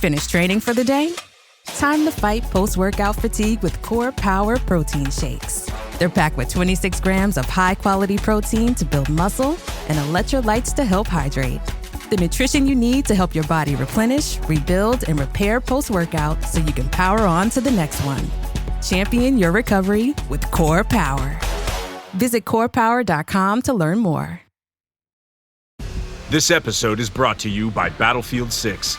Finished training for the day? Time to fight post-workout fatigue with Core Power Protein Shakes. They're packed with 26 grams of high-quality protein to build muscle and electrolytes to help hydrate. The nutrition you need to help your body replenish, rebuild, and repair post-workout so you can power on to the next one. Champion your recovery with Core Power. Visit corepower.com to learn more. This episode is brought to you by Battlefield 6.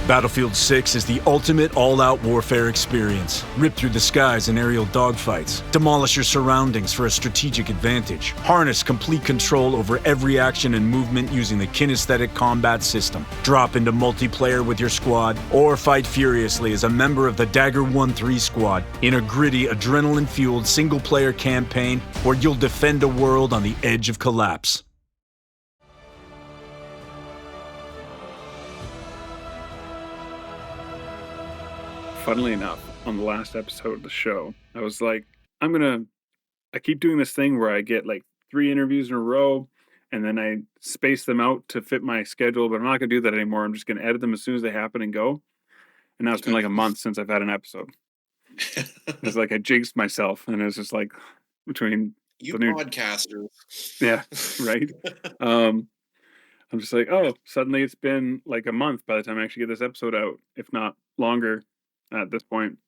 Battlefield 6 is the ultimate all-out warfare experience. Rip through the skies in aerial dogfights. Demolish your surroundings for a strategic advantage. Harness complete control over every action and movement using the kinesthetic combat system. Drop into multiplayer with your squad, or fight furiously as a member of the Dagger 1-3 squad in a gritty, adrenaline-fueled single-player campaign where you'll defend a world on the edge of collapse. Funnily enough, on the last episode of the show, I was like, I keep doing this thing where I get like 3 interviews in a row and then I space them out to fit my schedule, but I'm not going to do that anymore. I'm just going to edit them as soon as they happen and go. And now it's been like a month since I've had an episode. It's like I jinxed myself, and it's just like between you the new podcasters. Yeah, right. I'm just like, oh, suddenly it's been like a month by the time I actually get this episode out, if not longer. At this point,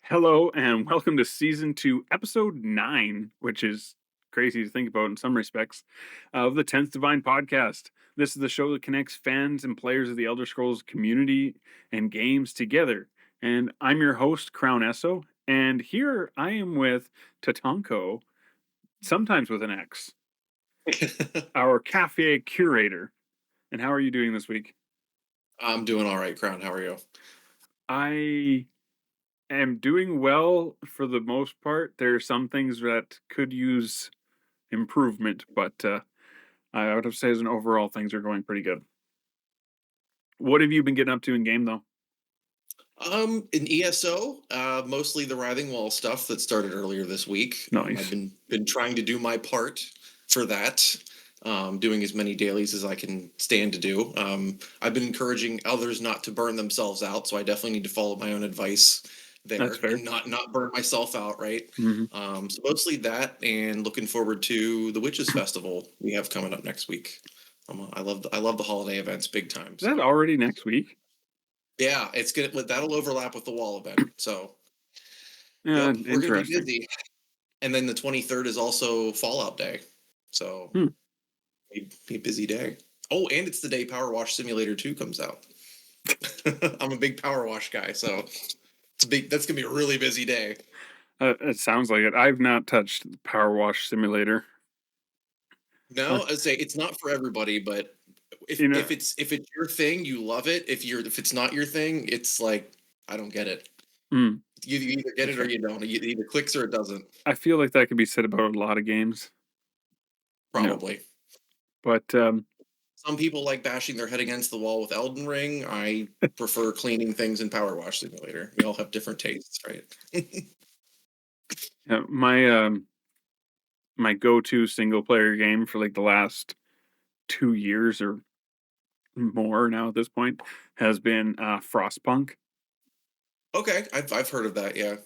hello and welcome to season 2, episode 9, which is crazy to think about in some respects, of the 10th Divine podcast. This is the show that connects fans and players of the Elder Scrolls community and games together. And I'm your host, Crown Esso, and here I am with Tatanko, sometimes with an X, our cafe curator. And how are you doing this week? I'm doing all right, Crown. How are you? I am doing well for the most part. There are some things that could use improvement, but I would have to say as an overall, things are going pretty good. What have you been getting up to in game, though? In ESO, mostly the Writhing Wall stuff that started earlier this week. Nice. I've been trying to do my part for that. Doing as many dailies as I can stand to do. I've been encouraging others not to burn themselves out, so I definitely need to follow my own advice there. That's fair. And not burn myself out, right? Mm-hmm. So mostly that, and looking forward to the Witches Festival we have coming up next week. I love the holiday events big time. Is that already next week? Yeah, that'll overlap with the wall event. So Yeah, we're gonna be interesting. busy. And then the 23rd is also Fallout Day. So a busy day. Oh, and it's the day Power Wash Simulator 2 comes out. I'm a big Power Wash guy, so that's gonna be a really busy day. It sounds like it. I've not touched the Power Wash Simulator. No, I'd say it's not for everybody, but if it's your thing, you love it. If it's not your thing, it's like I don't get it. You either get it or you don't. It either clicks or it doesn't. I feel like that could be said about a lot of games. Probably. But some people like bashing their head against the wall with Elden Ring. I prefer cleaning things in Power Wash Simulator. We all have different tastes, right? yeah, my go-to single-player game for like the last 2 years or more now at this point has been Frostpunk. Okay, I've heard of that. Yeah.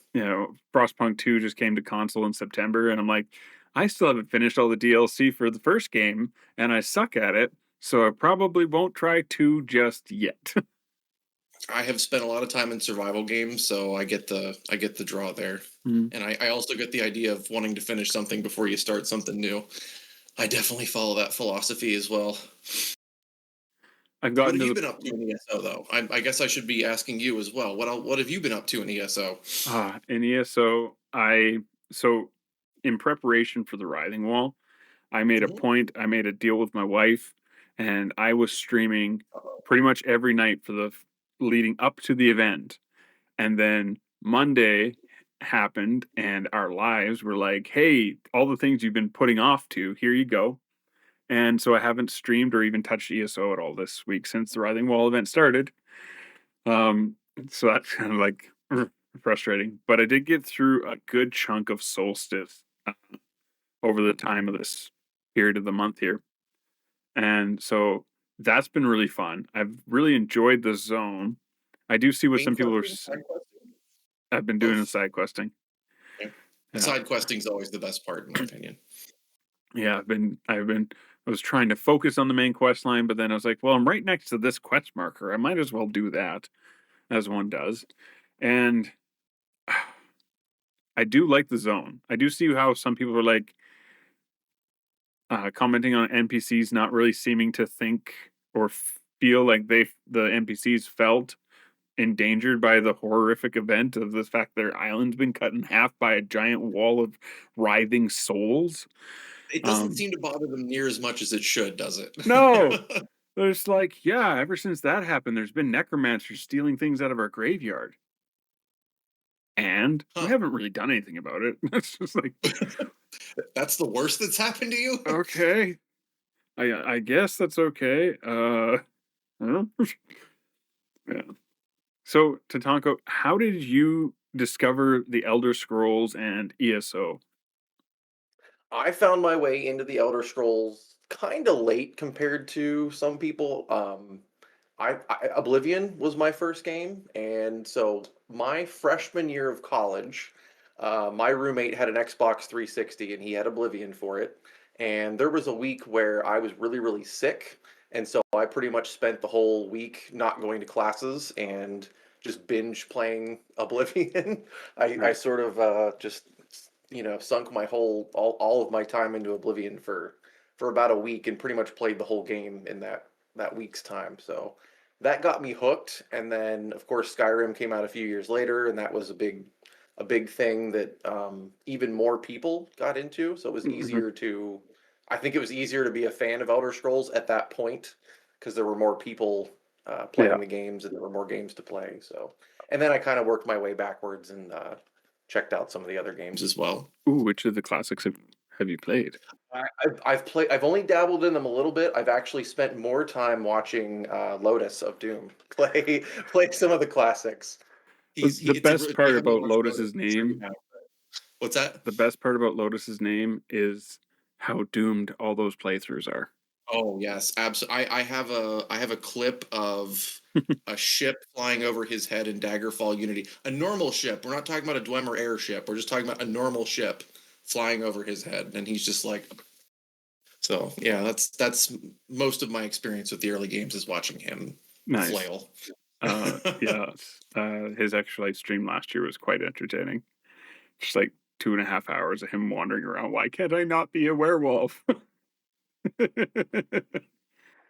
Frostpunk 2 just came to console in September, and I'm like, I still haven't finished all the DLC for the first game, and I suck at it, so I probably won't try 2 just yet. I have spent a lot of time in survival games, so I get the draw there. And I also get the idea of wanting to finish something before you start something new. I definitely follow that philosophy as well. What have you been up to in ESO, though? I guess I should be asking you as well. What have you been up to in ESO? In ESO, in preparation for the Writhing Wall, I made a deal with my wife, and I was streaming pretty much every night for the leading up to the event. And then Monday happened, and our lives were like, hey, all the things you've been putting off to, here you go. And so I haven't streamed or even touched ESO at all this week since the Writhing Wall event started. So that's kind of like frustrating. But I did get through a good chunk of Solstice over the time of this period of the month here. And so that's been really fun. I've really enjoyed the zone. I do see what Main some people questing, side questing, have been doing in both. side questing. Yeah. Yeah. Side questing is always the best part, in my opinion. Yeah, I was trying to focus on the main quest line, but then I was like, well, I'm right next to this quest marker. I might as well do that, as one does. And I do like the zone. I do see how some people are like commenting on NPCs not really seeming to think or feel like the NPCs felt endangered by the horrific event of the fact their island's been cut in half by a giant wall of writhing souls. It doesn't seem to bother them near as much as it should, does it? No, there's like, yeah, ever since that happened, there's been necromancers stealing things out of our graveyard. And we haven't really done anything about it. It's just like, that's the worst that's happened to you? okay. I guess that's okay. Yeah. So, Tatanko, how did you discover the Elder Scrolls and ESO? I found my way into the Elder Scrolls kind of late compared to some people. Oblivion was my first game, and so my freshman year of college, my roommate had an Xbox 360 and he had Oblivion for it. And there was a week where I was really, really sick, and so I pretty much spent the whole week not going to classes and just binge playing Oblivion. I sort of just sunk my all of my time into Oblivion for about a week and pretty much played the whole game in that week's time. So that got me hooked. And then of course Skyrim came out a few years later, and that was a big thing that even more people got into. So it was easier to I think it was easier to be a fan of Elder Scrolls at that point because there were more people playing the games and there were more games to play. So and then I kind of worked my way backwards and checked out some of the other games as well. Ooh, which of the classics have you played? I've only dabbled in them a little bit. I've actually spent more time watching Lotus of Doom play some of the classics. The best part about Lotus's name. What's that? The best part about Lotus's name is how doomed all those playthroughs are. Oh yes, absolutely. I have a clip of a ship flying over his head in Daggerfall Unity. A normal ship. We're not talking about a Dwemer airship. We're just talking about a normal ship flying over his head, and he's just like. So yeah, that's most of my experience with the early games is watching him flail. Yeah, his actual stream last year was quite entertaining. Just like 2.5 hours of him wandering around. Why can't I not be a werewolf?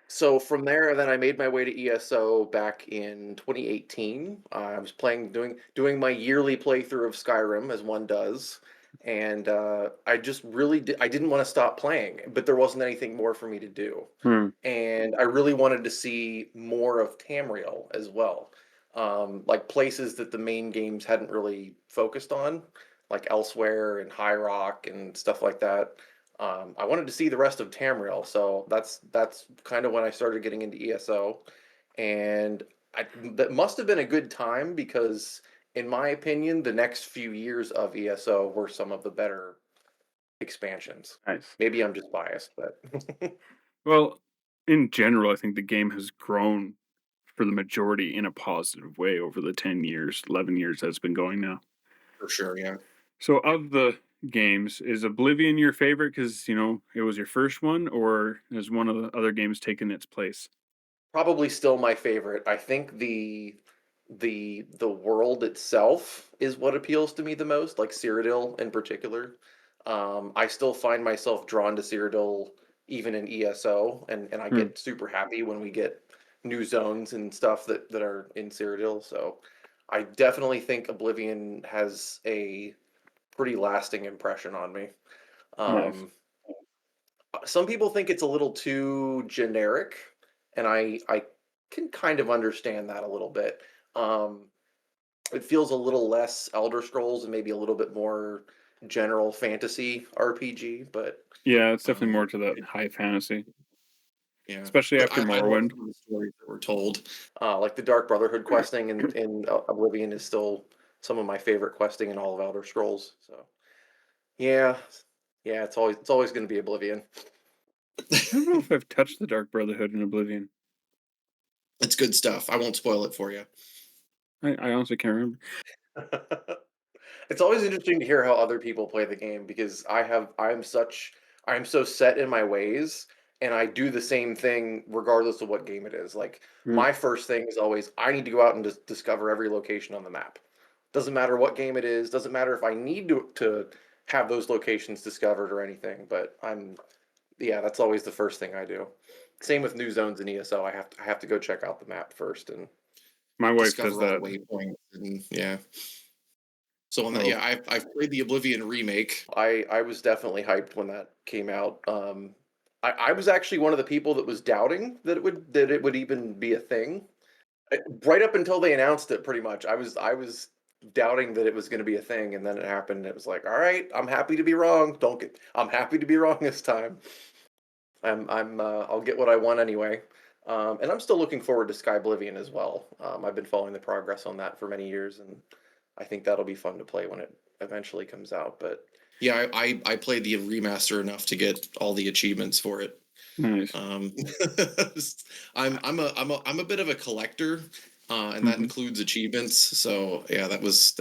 So from there, then I made my way to ESO back in 2018. I was doing my yearly playthrough of Skyrim as one does, and I just really I didn't want to stop playing, but there wasn't anything more for me to do, and I really wanted to see more of Tamriel as well, like places that the main games hadn't really focused on, like Elsewhere and High Rock and stuff like that. I wanted to see the rest of Tamriel, so that's kind of when I started getting into ESO, and that must have been a good time because, in my opinion, the next few years of ESO were some of the better expansions. Nice. Maybe I'm just biased, but well, in general, I think the game has grown for the majority in a positive way over the 10 years, 11 years that's been going now. For sure, yeah. So, of the games, is Oblivion your favorite because it was your first one, or has one of the other games taken its place? probably still my favorite. I think the world itself is what appeals to me the most, like Cyrodiil in particular. I still find myself drawn to Cyrodiil even in ESO, and I get super happy when we get new zones and stuff that are in Cyrodiil. So I definitely think Oblivion has a pretty lasting impression on me. Nice. Some people think it's a little too generic, and I can kind of understand that a little bit. Um, it feels a little less Elder Scrolls and maybe a little bit more general fantasy RPG, but Yeah, it's definitely more to the high fantasy. Yeah, especially after Morrowind. I love the stories that were told. Like the Dark Brotherhood questing in Oblivion is still some of my favorite questing in all of Elder Scrolls. So, yeah, it's always going to be Oblivion. I don't know if I've touched the Dark Brotherhood in Oblivion. It's good stuff. I won't spoil it for you. I honestly can't remember. It's always interesting to hear how other people play the game because I'm so set in my ways and I do the same thing regardless of what game it is. Like Mm. my first thing is always I need to go out and discover every location on the map. Doesn't matter what game it is, doesn't matter if I need to have those locations discovered or anything, but yeah, that's always the first thing I do. Same with new zones in ESO. I have to go check out the map first and My wife does Discover all the that. waypoints and yeah. So on that, Oh, yeah, I've played the Oblivion remake. I was definitely hyped when that came out. I was actually one of the people that was doubting that it would even be a thing. Right up until they announced it, pretty much. I was doubting that it was going to be a thing, and then it happened. And it was like, all right, I'm happy to be wrong. Don't get, I'm happy to be wrong this time. I'll get what I want anyway. And I'm still looking forward to Sky Oblivion as well. I've been following the progress on that for many years, and I think that'll be fun to play when it eventually comes out. But Yeah, I played the remaster enough to get all the achievements for it. nice. Um, I'm a bit of a collector, and that Mhm. includes achievements. So yeah, that was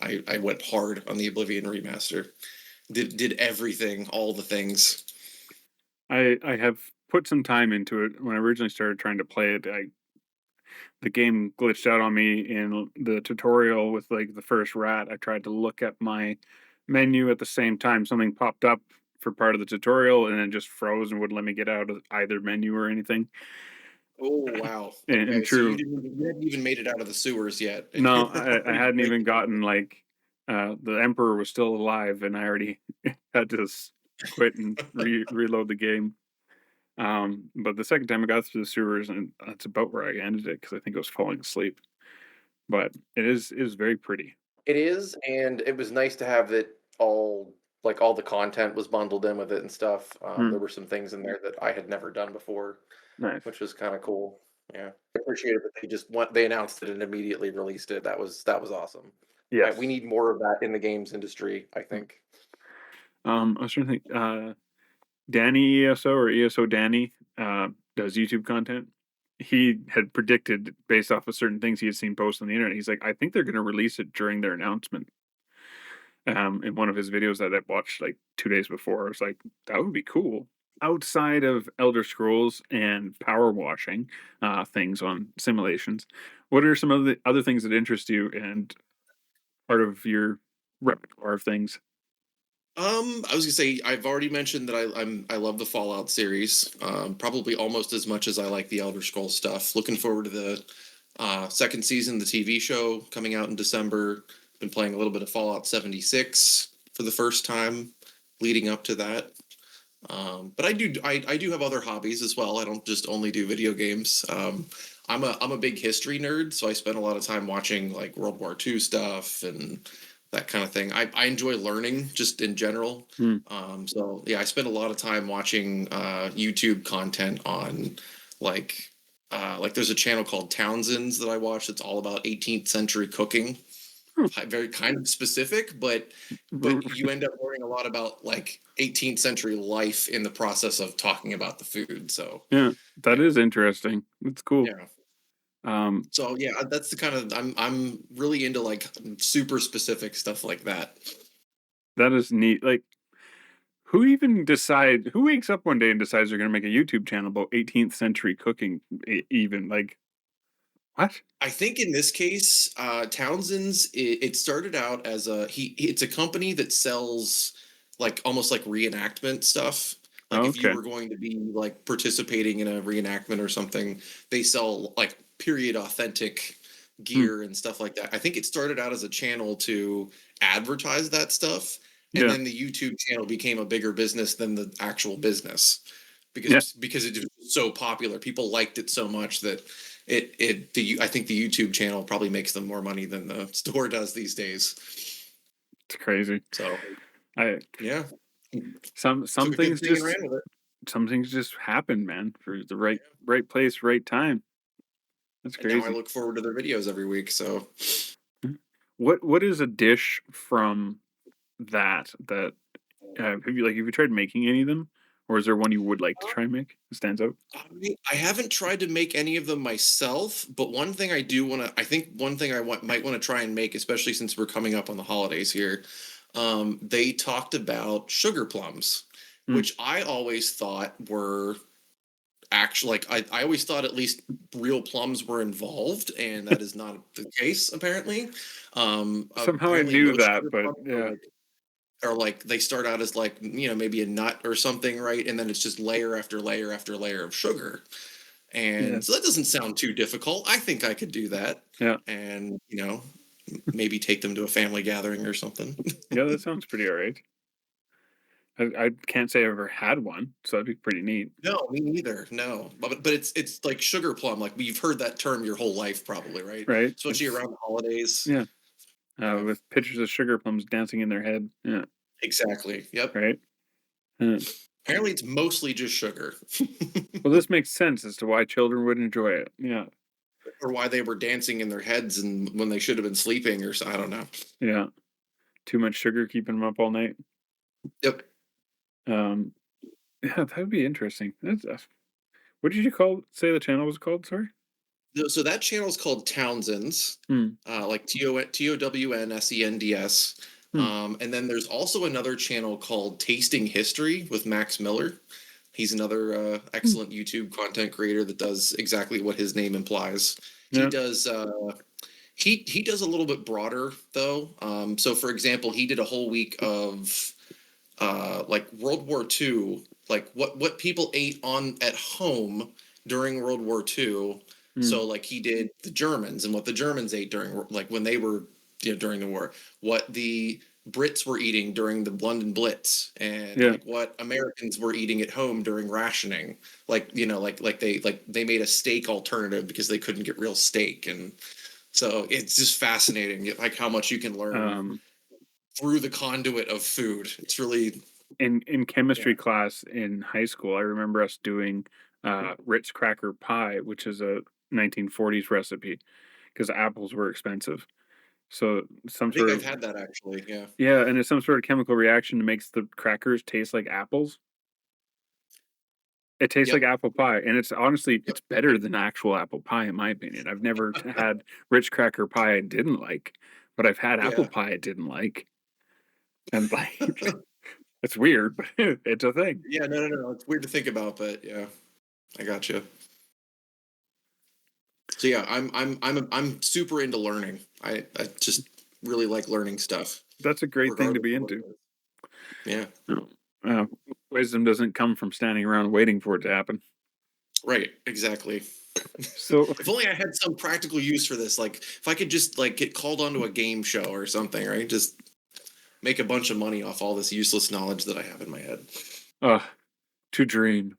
I went hard on the Oblivion remaster. Did everything, all the things. I have put some time into it. When I originally started trying to play it, the game glitched out on me in the tutorial with like the first rat. I tried to look at my menu at the same time. Something popped up for part of the tutorial and then just froze and wouldn't let me get out of either menu or anything. Oh wow. And Okay, so true, you hadn't even made it out of the sewers yet, and no, you're I already hadn't even breaking gotten like the emperor was still alive, and I already had to quit and reload the game. But the second time I got through the sewers, and that's about where I ended it because I think I was falling asleep. But it is very pretty. it is, and it was nice to have it all like all the content was bundled in with it and stuff. There Mm, were some things in there that I had never done before, nice. which was kind of cool. Yeah, I appreciate it that they announced it and immediately released it. That was awesome. We Yes. need more of that in the games industry, I Mm. think. I was trying to think. Danny ESO or ESO Danny does YouTube content. He had predicted based off of certain things he had seen posted on the internet. He's like, I think they're going to release it during their announcement. In one of his videos that I watched like 2 days before, I was like, that would be cool. Outside of Elder Scrolls and power washing things on simulations, what are some of the other things that interest you and part of your repertoire of things? I was gonna say I've already mentioned that I love the Fallout series, probably almost as much as I like the Elder Scrolls stuff. Looking forward to the second season, the TV show coming out in December. Been playing a little bit of Fallout 76 for the first time, leading up to that. But I do have other hobbies as well. I don't just only do video games. I'm a big history nerd, so I spend a lot of time watching like World War II stuff and that kind of thing. I enjoy learning just in general. Hmm. So yeah, I spend a lot of time watching YouTube content on like like there's a channel called Townsend's that I watch. It's all about 18th century cooking. Very kind of specific, but you end up learning a lot about like 18th century life in the process of talking about the food. So Yeah, yeah, that is interesting. That's cool. yeah. Um, So yeah, that's the kind of I'm really into like super specific stuff like that. that is neat. Like, who wakes up one day and decides they're going to make a YouTube channel about 18th century cooking? Even like what? I think in this case, Townsend's it started out as it's a company that sells like almost like reenactment stuff. Like Oh, if you okay. were going to be like participating in a reenactment or something, they sell like period authentic Hmm. gear and stuff like that. I think it started out as a channel to advertise that stuff, and Yeah, then the YouTube channel became a bigger business than the actual business yeah. because it was so popular. People liked it so much that I think the YouTube channel probably makes them more money than the store does these days. It's crazy. So I yeah, some took some a good things thing and just ran with it. some things just happen, man, for the right Yeah. right place, right time. That's And now I crazy. look forward to their videos every week. So Hmm. What is a dish from that have you tried making any of them, or is there one you would like to try and make that stands out? I haven't tried to make any of them myself, but one thing I do want to, I think one thing might want to try and make, especially since we're coming up on the holidays here, they talked about sugar plums, which I always thought were actually, like, I always thought at least real plums were involved, and that is not the case, apparently. Somehow I knew that, but yeah. Or like they start out as like, maybe a nut or something, right? And then it's just layer after layer after layer of sugar. And so that doesn't sound too difficult. I think I could do that. Yeah. And, maybe take them to a family gathering or something. Yeah, that sounds pretty all right. I can't say I've ever had one, so that'd be pretty neat. No, me neither. No, but it's like sugar plum. Like you've heard that term your whole life, probably, right? Right. Especially around the holidays. Yeah. With pictures of sugar plums dancing in their head. Yeah. Exactly. Yep. Right. Apparently, it's mostly just sugar. Well, this makes sense as to why children would enjoy it. Yeah. Or why they were dancing in their heads and when they should have been sleeping, or I don't know. Yeah. Too much sugar keeping them up all night. Yep. Yeah, that would be interesting. What did you say the channel was called? Sorry. So that channel is called Townsend's, like TOWNSENDS. And then there's also another channel called Tasting History with Max Miller. He's another excellent YouTube content creator that does exactly what his name implies. He does he does a little bit broader though. So for example, he did a whole week of like World War II, like what people ate at home during World War II. So like he did the Germans and what the Germans ate during, like when they were, during the war, what the Brits were eating during the London Blitz, and like what Americans were eating at home during rationing. Like, like they made a steak alternative because they couldn't get real steak. And so it's just fascinating, like how much you can learn through the conduit of food. It's really in chemistry class in high school. I remember us doing Ritz cracker pie, which is a 1940s recipe, because apples were expensive. So I've had that actually, yeah. Yeah, and it's some sort of chemical reaction that makes the crackers taste like apples. It tastes like apple pie, and it's honestly it's better than actual apple pie in my opinion. I've never had Ritz cracker pie I didn't like, but I've had apple pie I didn't like. And like it's weird, but it's a thing. Yeah, no. It's weird to think about, but yeah, I got you. So yeah, I'm super into learning. I just really like learning stuff. That's a great thing to be into. Yeah. Wisdom doesn't come from standing around waiting for it to happen. Right. Exactly. So if only I had some practical use for this. Like if I could just like get called onto a game show or something, right? Just make a bunch of money off all this useless knowledge that I have in my head. To dream.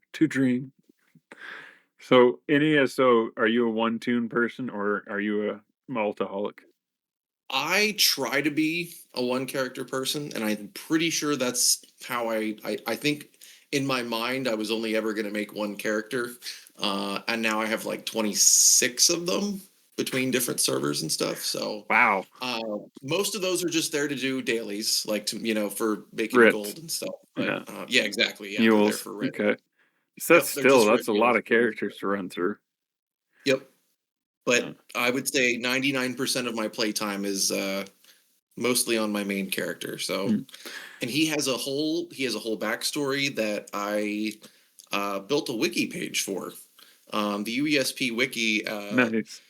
So in ESO, are you a one-tune person or are you a multaholic? I try to be a one-character person, and I'm pretty sure that's how I think in my mind I was only ever going to make one character, and now I have like 26 of them between different servers and stuff. So wow, most of those are just there to do dailies, like for making gold and stuff. But, yeah, exactly. Yeah, they're there for Rit. Okay. So that's a lot of characters to run through. Yep. But I would say 99% of my playtime is mostly on my main character. So, and he has a whole backstory that I built a wiki page for. The UESP wiki. Nice.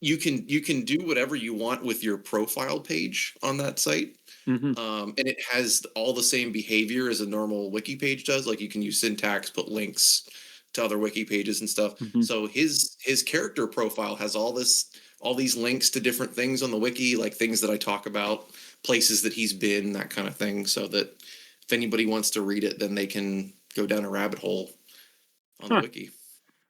You can do whatever you want with your profile page on that site. And it has all the same behavior as a normal wiki page does. Like you can use syntax, put links to other wiki pages and stuff. So his character profile has all these links to different things on the wiki, like things that I talk about, places that he's been, that kind of thing. So that if anybody wants to read it, then they can go down a rabbit hole on the wiki.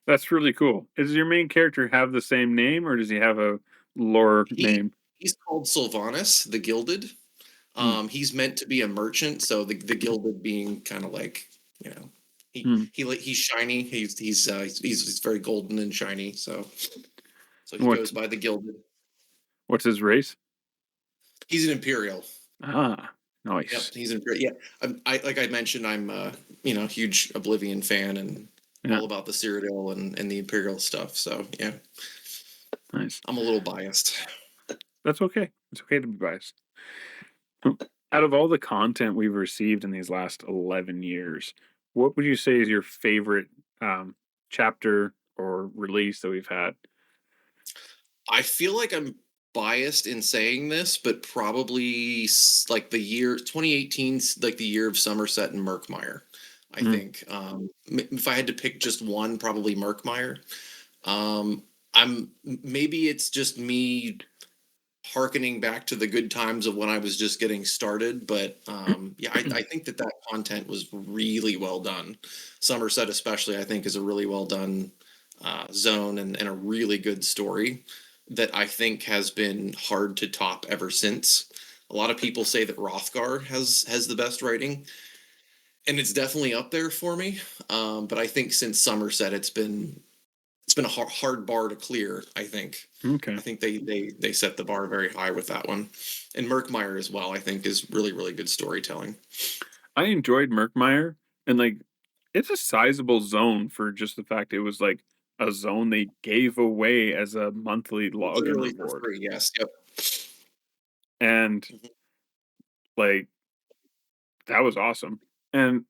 That's really cool. Does your main character have the same name, or does he have a lore name? He's called Sylvanus the Gilded. He's meant to be a merchant, so the Gilded being kind of like, he's shiny. He's very golden and shiny. So he goes by the Gilded. What's his race? He's an Imperial. Ah, Yep, Nice. he's in great. Yeah, I like I mentioned, I'm huge Oblivion fan and Yeah, all about the Cyrodiil and the Imperial stuff. So yeah, nice. I'm a little biased. That's okay. It's okay to be biased. Out of all the content we've received in these last 11 years, what would you say is your favorite um, chapter or release that we've had? I feel like I'm biased in saying this, but probably like the year 2018, like the year of Somerset and Murkmire. I Mm, think if I had to pick just one, probably Murkmire. Um, maybe it's just me harkening back to the good times of when I was just getting started. But yeah, I think that content was really well done. Somerset, especially, I think, is a really well done zone and a really good story that I think has been hard to top ever since. A lot of people say that Rothgar has the best writing, and it's definitely up there for me. But I think since Somerset, it's been a hard bar to clear. I think. okay. I think they set the bar very high with that one, and Murkmire as well. I think is really good storytelling. I enjoyed Murkmire, and like, it's a sizable zone for just the fact it was like a zone they gave away as a monthly login Literally for reward. free. Yes. Yep. And Mhm. like, that was awesome. And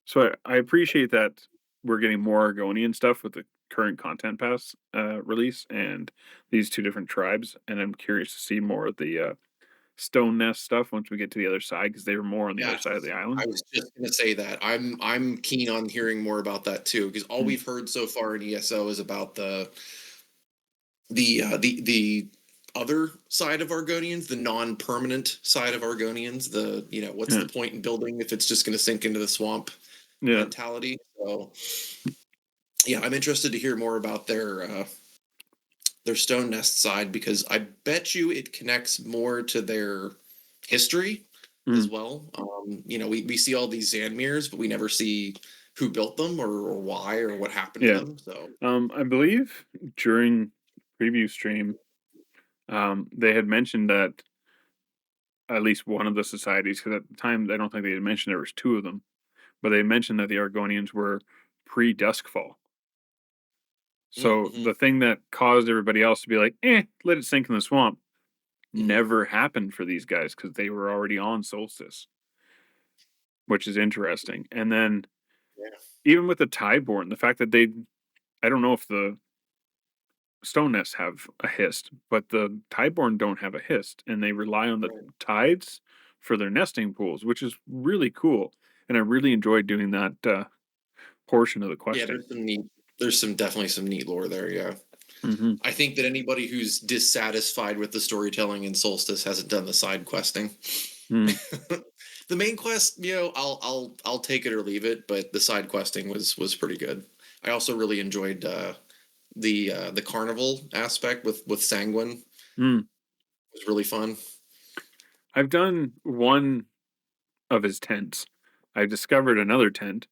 so I appreciate that we're getting more Argonian stuff with the current content pass release and these two different tribes. And I'm curious to see more of the stone nest stuff once we get to the other side because they were more on the other Yes. side of the island. I was just going to say that I'm keen on hearing more about that too, because all Mm, we've heard so far in ESO is about the other side of Argonians, the non-permanent side of Argonians. What's yeah, the point in building if it's just going to sink into the swamp yeah. mentality? So yeah, I'm interested to hear more about their stone nest side, because I bet you it connects more to their history as Mm, well. We see all these Zanmirs, but we never see who built them or why or what happened to yeah. them. So I believe during preview stream, they had mentioned that at least one of the societies, because at the time I don't think they had mentioned there was two of them, but they mentioned that the Argonians were pre-Duskfall. So mm-hmm, the thing that caused everybody else to be like, let it sink in the swamp, hmm never happened for these guys because they were already on Solstice, which is interesting. And then yeah, even with the Tideborn, the fact that I don't know if the Stone Nests have a hist, but the Tideborn don't have a hist, and they rely on the right. tides for their nesting pools, which is really cool. And I really enjoyed doing that portion of the Yeah, questing. there's definitely some neat lore there. Yeah. Hmm. I think that anybody who's dissatisfied with the storytelling in Solstice hasn't done the side questing. Mm. The main quest, I'll take it or leave it, but the side questing was pretty good. I also really enjoyed the carnival aspect with Sanguine. Mm. It was really fun. I've done one of his tents. I discovered another tent,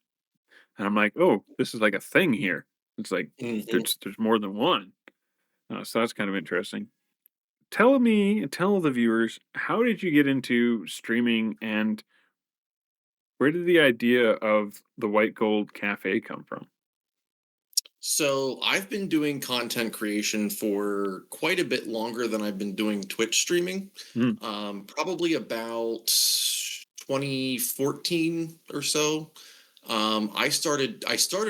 and I'm like, oh, this is like a thing here. It's like Hmm there's more than one. So that's kind of interesting. Tell the viewers, how did you get into streaming, and where did the idea of the White Gold Cafe come from? So I've been doing content creation for quite a bit longer than I've been doing Twitch streaming. Mm, Probably about 2014 or so. I started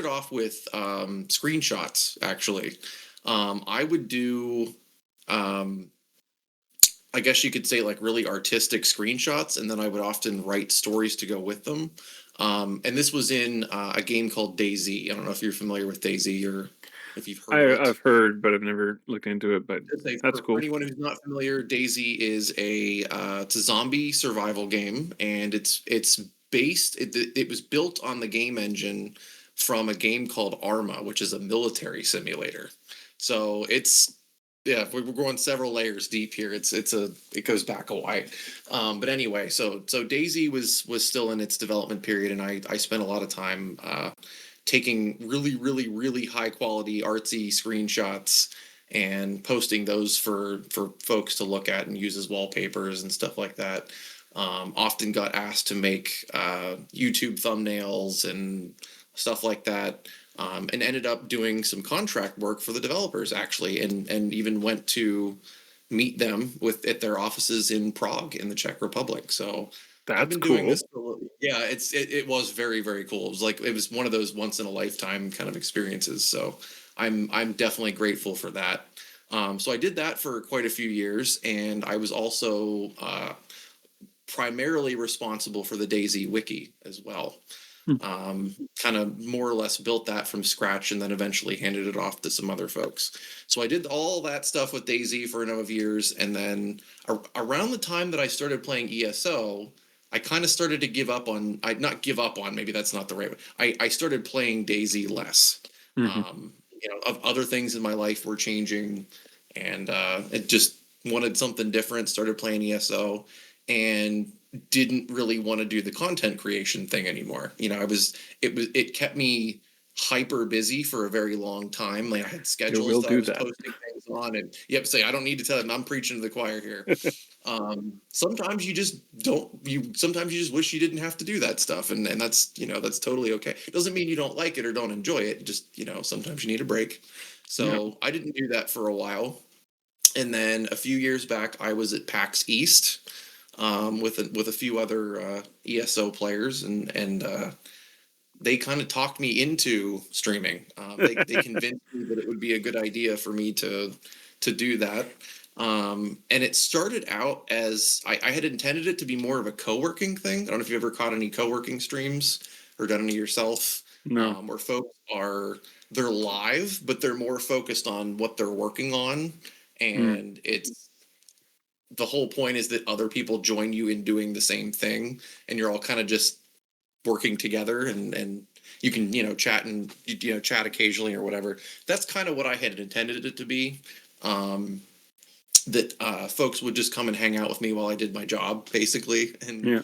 off with screenshots actually. I would do um, I guess you could say like really artistic screenshots, and then I would often write stories to go with them. And this was in a game called DayZ. I don't know if you're familiar with DayZ or if you've heard of it. I've heard, but I've never looked into it. But Just say that's for cool. anyone who's not familiar, DayZ is it's a zombie survival game, and it's based. It was built on the game engine from a game called Arma, which is a military simulator. So it's yeah, we're going several layers deep here. It goes back a while. But anyway, so DayZ was still in its development period, and I spent a lot of time taking really high quality artsy screenshots and posting those for folks to look at and use as wallpapers and stuff like that. often got asked to make YouTube thumbnails and stuff like that, and ended up doing some contract work for the developers actually, and even went to meet them at their offices in Prague in the Czech Republic. So I've That's been doing cool. this for, yeah, it was very, very cool. It was one of those once in a lifetime kind of experiences. So I'm definitely grateful for that. So I did that for quite a few years, and I was also primarily responsible for the DayZ wiki as well. Kind of more or less built that from scratch, and then eventually handed it off to some other folks. So I did all that stuff with DayZ for a number of years, and then around the time that I started playing ESO, I kind of started to give up on. I not give up on. Maybe that's not the right way. I started playing DayZ less. Other things in my life were changing, and it just wanted something different. Started playing ESO, and didn't really want to do the content creation thing anymore. It kept me hyper busy for a very long time. Like I had schedules that I was posting things on, and I don't need to tell them, I'm preaching to the choir here. Sometimes you just sometimes you just wish you didn't have to do that stuff. And that's, that's totally okay. It doesn't mean you don't like it or don't enjoy it. Just, sometimes you need a break. So I didn't do that for a while. And then a few years back, I was at PAX East, with a few other ESO players, and they kind of talked me into streaming. They convinced me that it would be a good idea for me to do that. And it started out as I had intended it to be more of a co-working thing. I don't know if you've ever caught any co-working streams or done any yourself. No. Where folks they're live, but they're more focused on what they're working on, and the whole point is that other people join you in doing the same thing, and you're all kind of just working together, and you can, chat and, chat occasionally or whatever. That's kind of what I had intended it to be. That folks would just come and hang out with me while I did my job, basically. And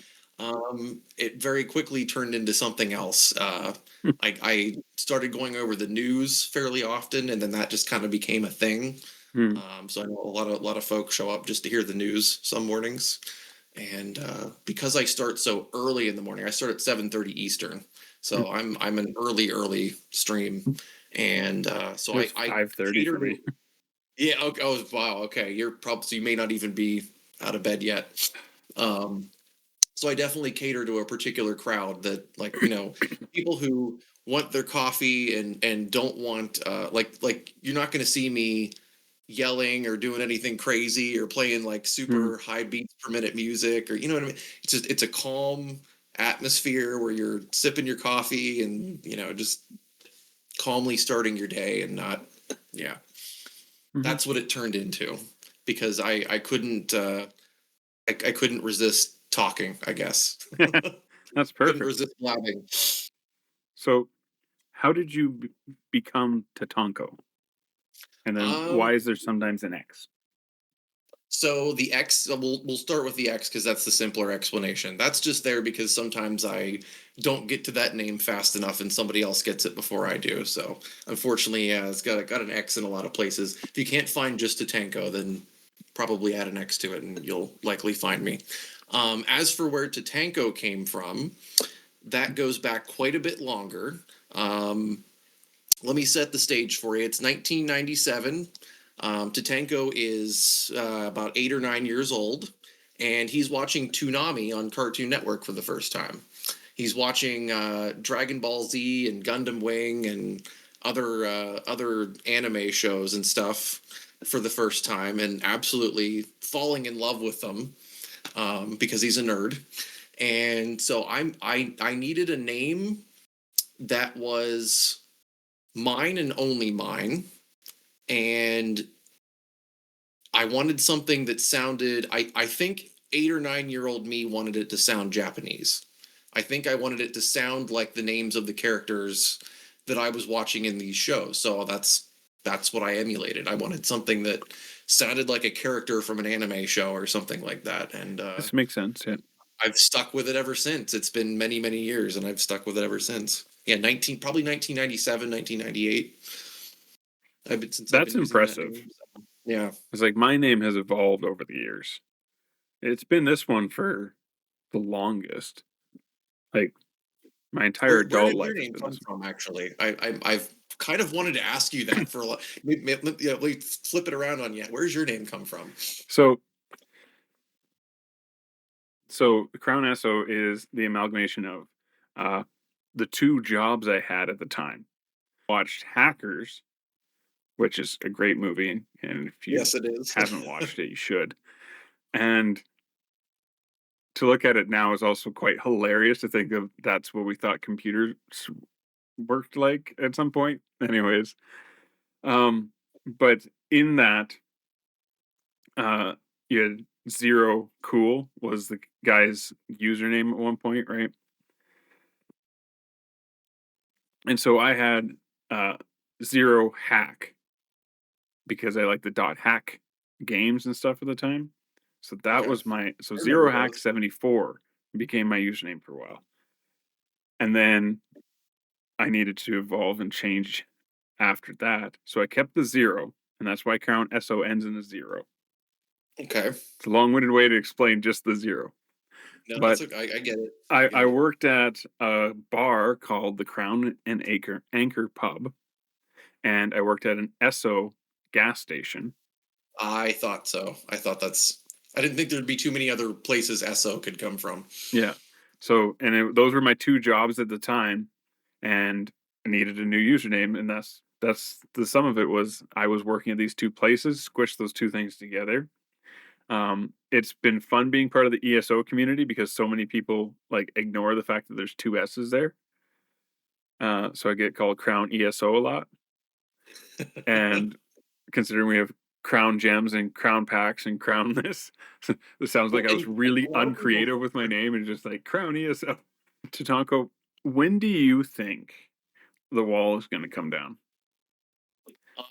it very quickly turned into something else. I started going over the news fairly often, and then that just kind of became a thing. So I know a lot of folks show up just to hear the news some mornings, and because I start so early in the morning, I start at 7:30 Eastern, so I'm an early stream, and so It's I 5:30 for me. Yeah. Okay. Oh wow. Okay. So you may not even be out of bed yet. So I definitely cater to a particular crowd that, like, people who want their coffee and don't want like you're not going to see me yelling or doing anything crazy or playing like super high beats per minute music, or, you know what I mean? It's a calm atmosphere where you're sipping your coffee and, just calmly starting your day, and not, that's what it turned into, because I couldn't I couldn't resist talking, I guess. That's Couldn't perfect. resist blabbing. So how did you become Tatanko? And then why is there sometimes an X? So the X, we'll start with the X because that's the simpler explanation. That's just there because sometimes I don't get to that name fast enough and somebody else gets it before I do. So unfortunately, yeah, it's got an X in a lot of places. If you can't find just Tatanko, then probably add an X to it and you'll likely find me. As for where Tatanko came from, that goes back quite a bit longer. Let me set the stage for you. It's 1997. Tatanko is about 8 or 9 years old, and he's watching Toonami on Cartoon Network for the first time. He's watching Dragon Ball Z and Gundam Wing and other anime shows and stuff for the first time, and absolutely falling in love with them, because he's a nerd. And so I needed a name that was mine and only mine, and I wanted something that sounded, I think 8 or 9-year-old me wanted it to sound Japanese. I think I wanted it to sound like the names of the characters that I was watching in these shows. So that's what I emulated. I wanted something that sounded like a character from an anime show or something like that. And This makes sense. Yeah. I've stuck with it ever since. It's been many, many years, and I've stuck with it ever since. Yeah, 1997, 1998. That's impressive. Yeah. It's like my name has evolved over the years. It's been this one for the longest. Like my entire Where adult did life your has name been come this. from? Actually, I've kind of wanted to ask you that for a lot. Let me flip it around on you. Where's your name come from? So Crown Esso is the amalgamation of the two jobs I had at the time. Watched Hackers, which is a great movie, and if you Yes, it is. haven't watched it, you should. And to look at it now is also quite hilarious to think of that's what we thought computers worked like at some point. Anyways, but in that, you had Zero Cool was the guy's username at one point, right? And so I had Zero Hack because I like the dot hack games and stuff at the time. So that Okay. was my I Zero remember Hack those. 74 became my username for a while. And then I needed to evolve and change after that. So I kept the 0, and that's why Crown SO ends in a 0. Okay. It's a long-winded way to explain just the 0. No, But that's okay. I get it. I worked at a bar called the Crown and Anchor Pub, and I worked at an Esso gas station. I thought so. I didn't think there'd be too many other places SO could come from. Yeah. So, and those were my two jobs at the time, and I needed a new username, and that's the sum of it was I was working at these two places, squished those two things together. It's been fun being part of the ESO community because so many people like ignore the fact that there's two S's there. So I get called Crown ESO a lot, and considering we have Crown Gems and Crown Packs and Crown this, this sounds like I was really uncreative with my name and just like Crown ESO. Tatanko, when do you think the wall is going to come down?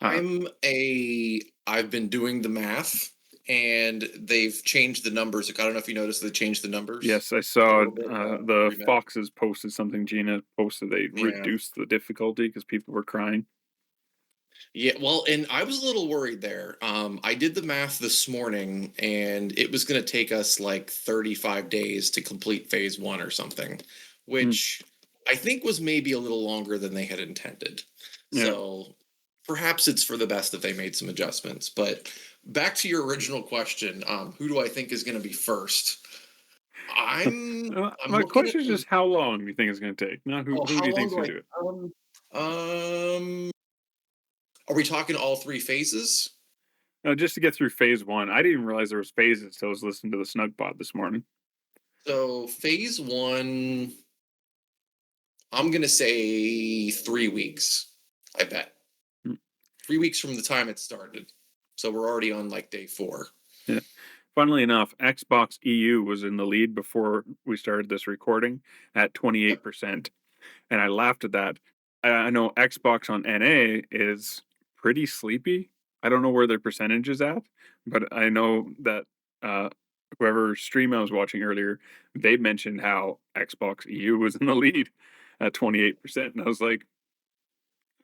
I've been doing the math, and they've changed the numbers. I don't know if you noticed they changed the numbers. Yes, I saw little bit, the remap. Foxes posted something. Gina posted they Yeah. reduced the difficulty because people were crying. Yeah, well, and I was a little worried there. I did the math this morning, and it was going to take us like 35 days to complete phase 1 or something, which I think was maybe a little longer than they had intended. Yeah. So perhaps it's for the best that they made some adjustments. But back to your original question, who do I think is going to be first? My question is just how long do you think it's going to take? Not who do you think is going to do it? Are we talking all 3 phases? No, just to get through phase 1. I didn't even realize there was phases until I was listening to the Snug Pod this morning. So phase 1, I'm going to say 3 weeks, I bet. 3 weeks from the time it started. So we're already on like day 4. Yeah. Funnily enough, Xbox EU was in the lead before we started this recording at 28%. And I laughed at that. I know Xbox on NA is pretty sleepy. I don't know where their percentage is at, but I know that whoever stream I was watching earlier, they mentioned how Xbox EU was in the lead at 28%. And I was like,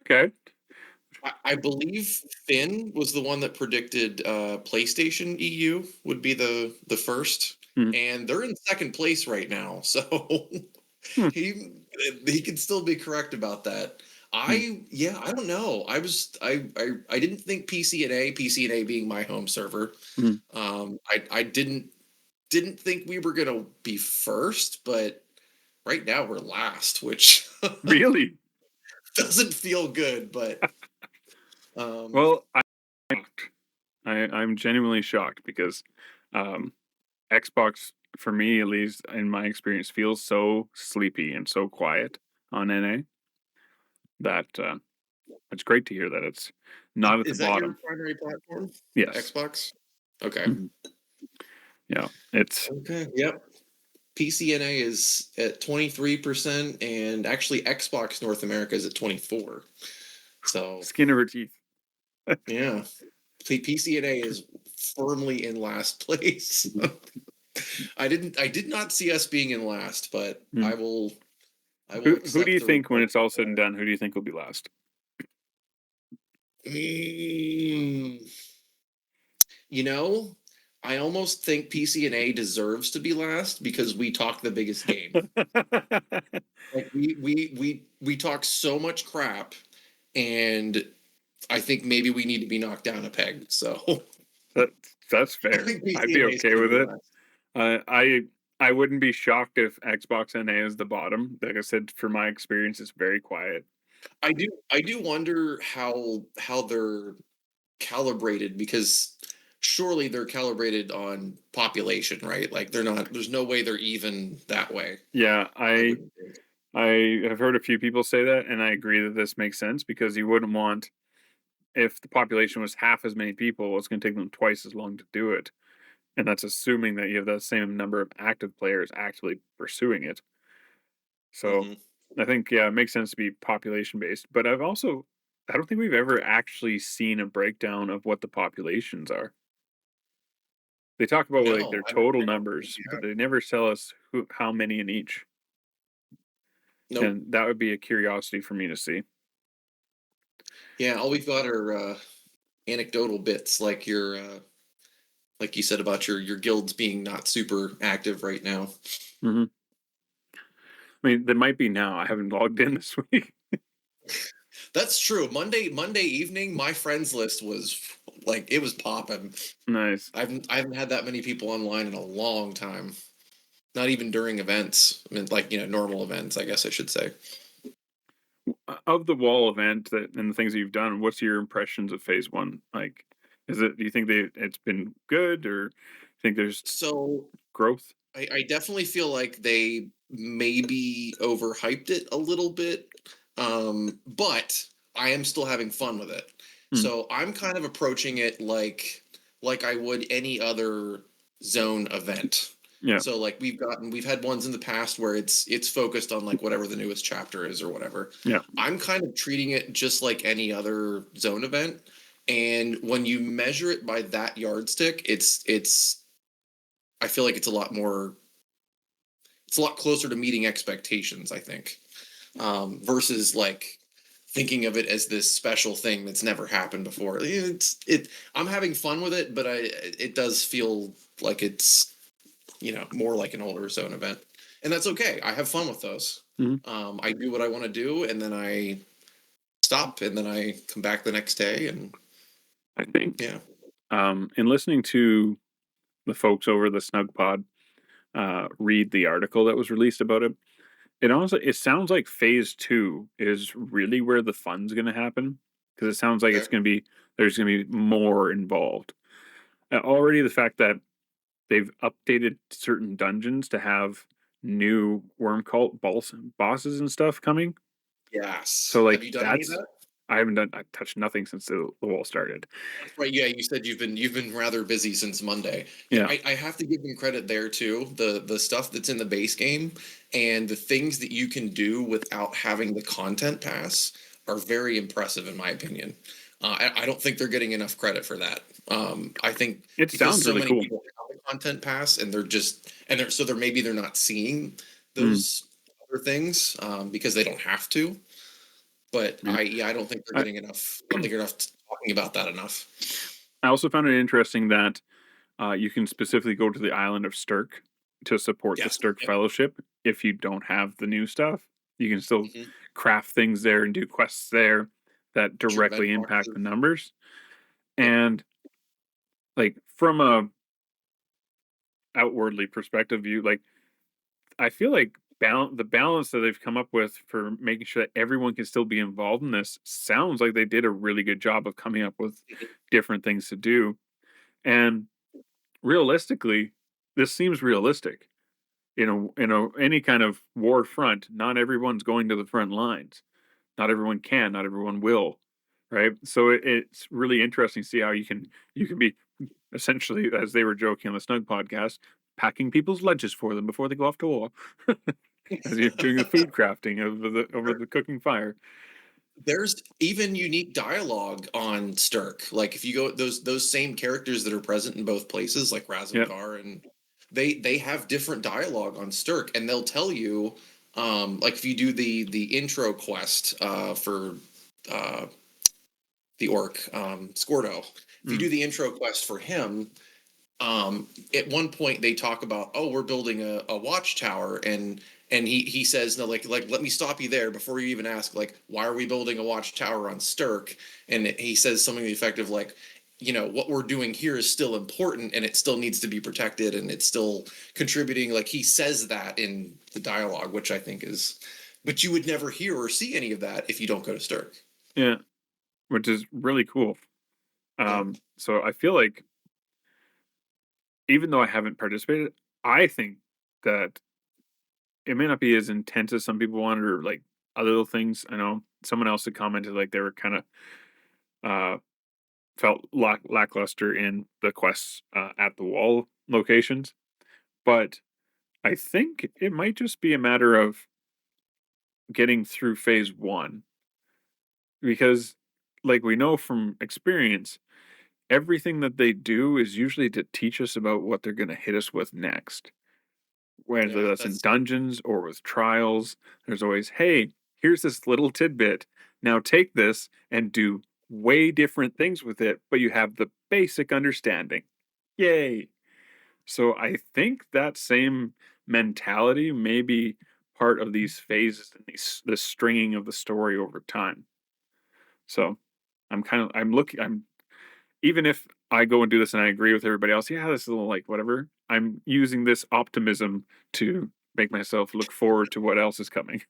okay. I believe Finn was the one that predicted PlayStation EU would be the first. And they're in second place right now. So he can still be correct about that. I don't know. I didn't think PCNA being my home server. I didn't think we were gonna be first, but right now we're last, which really doesn't feel good. But well, I'm genuinely shocked because Xbox, for me at least, in my experience, feels so sleepy and so quiet on NA that it's great to hear that it's not at the bottom. Is that your primary platform? Yes. Xbox? Okay. Yeah, it's... Okay, yep. PCNA is at 23%, and actually Xbox North America is at 24%. So skin of her teeth. Yeah. PCNA is firmly in last place. I did not see us being in last, but I will. Who do you think, when it's all said and done, who do you think will be last? You know, I almost think PCNA deserves to be last because we talk the biggest game. Like we talk so much crap, and I think maybe we need to be knocked down a peg. So That's I fair. think I'd be PCNA is okay gonna with be it. last. I wouldn't be shocked if Xbox NA is the bottom. Like I said, for my experience, it's very quiet. I do wonder how they're calibrated because surely they're calibrated on population, right? Like they're not. There's no way they're even that way. Yeah, I wouldn't think. I have heard a few people say that, and I agree that this makes sense because you wouldn't want, if the population was half as many people, it's going to take them twice as long to do it. And that's assuming that you have the same number of active players actually pursuing it. So Hmm. I think, yeah, it makes sense to be population based. But I don't think we've ever actually seen a breakdown of what the populations are. They talk about like No, their I don't total think numbers, we but have. they never tell us how many in each. Nope. And that would be a curiosity for me to see. Yeah, all we've got are anecdotal bits, like like you said about your guilds being not super active right now. Hmm. I mean, they might be now. I haven't logged in this week. That's true. Monday evening, my friends list was like it was popping. Nice. I haven't had that many people online in a long time. Not even during events. I mean, like normal events, I guess I should say. Of the wall event and the things that you've done, what's your impressions of phase one? Like, do you think it's been good, or think there's So growth? I definitely feel like they maybe overhyped it a little bit, but I am still having fun with it. Hmm. So I'm kind of approaching it like I would any other zone event. Yeah. So like we've had ones in the past where it's focused on like whatever the newest chapter is or whatever. Yeah. I'm kind of treating it just like any other zone event. And when you measure it by that yardstick, it's I feel like it's a lot closer to meeting expectations, I think, versus like thinking of it as this special thing that's never happened before. I'm having fun with it, but it does feel like it's more like an older zone event, and that's okay. I have fun with those. Hmm. I do what I want to do, and then I stop, and then I come back the next day, and I think, yeah, in listening to the folks over the Snug Pod read the article that was released about it, it sounds like phase two is really where the fun's going to happen, because it sounds like okay, there's going to be more involved. Already the fact that they've updated certain dungeons to have new worm cult bosses and stuff coming. yes. So Have like you done any of that? I touched nothing since the wall started. That's right. Yeah, you said you've been rather busy since Monday. Yeah, Yeah. I have to give them credit there too. The stuff that's in the base game and the things that you can do without having the content pass are very impressive in my opinion. I don't think they're getting enough credit for that. I think It because sounds so really many cool. people have the content pass and they're maybe they're not seeing Mm, those other things because they don't have to. But yeah. I don't think they're I, getting enough. I don't think they're enough talking about that enough. I also found it interesting that you can specifically go to the island of Stirk to support the Yes. Stirk Yep. Fellowship if you don't have the new stuff. You can still Mhm. craft things there and do quests there that Your event directly impact the boxes. numbers. Yep. And like from a outwardly perspective view, like I feel like the balance that they've come up with for making sure that everyone can still be involved in this sounds like they did a really good job of coming up with Mhm. different things to do. And realistically, this seems realistic. Any kind of war front, not everyone's going to the front lines. Not everyone can, not everyone will. Right. So it's really interesting to see how you can be essentially, as they were joking on the Snug podcast, packing people's lunches for them before they go off to war. As you're doing the food crafting over the cooking fire. There's even unique dialogue on Stirk. Like if you go those same characters that are present in both places, like Yep. Razumgar, and they have different dialogue on Stirk, and they'll tell you, like if you do the intro quest for uh, the orc Scordo, if you Mm. do the intro quest for him, At one point they talk about, oh, we're building a watchtower, and he says, no, like let me stop you there before you even ask, like, why are we building a watchtower on Stirk? And he says something to the effect of, like, what we're doing here is still important and it still needs to be protected and it's still contributing. Like, he says that in the dialogue, which I think is, but you would never hear or see any of that if you don't go to Stirk. Yeah, which is really cool. Yeah. So I feel like, even though I haven't participated, I think that it may not be as intense as some people wanted, or like other little things. I know someone else had commented like they were kind of uh felt lackluster in the quests at the wall locations, but I think it might just be a matter of getting through phase one, because, like, we know from experience, everything that they do is usually to teach us about what they're going to hit us with next. Whether Yeah, that's in that's dungeons or with trials, there's always, hey, here's this little tidbit. Now take this and do way different things with it, but you have the basic understanding. Yay. So I think that same mentality may be part of these phases and this stringing of the story over time. So I'm even if I go and do this and I agree with everybody else, yeah, this is a little like whatever. I'm using this optimism to make myself look forward to what else is coming.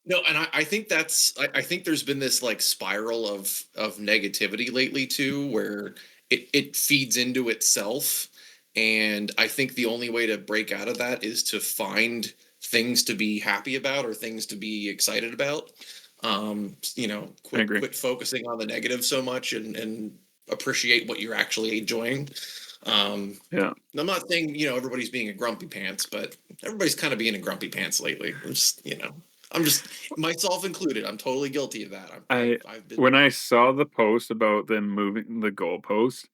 No, and I think I think there's been this, like, spiral of negativity lately too, where it feeds into itself. And I think the only way to break out of that is to find things to be happy about or things to be excited about. I agree. Quit focusing on the negative so much, and appreciate what you're actually enjoying. Yeah. I'm not saying, everybody's being a grumpy pants, but everybody's kind of being a grumpy pants lately. I'm just myself included. I'm totally guilty of that. I've been. When I saw the post about them moving the goalpost,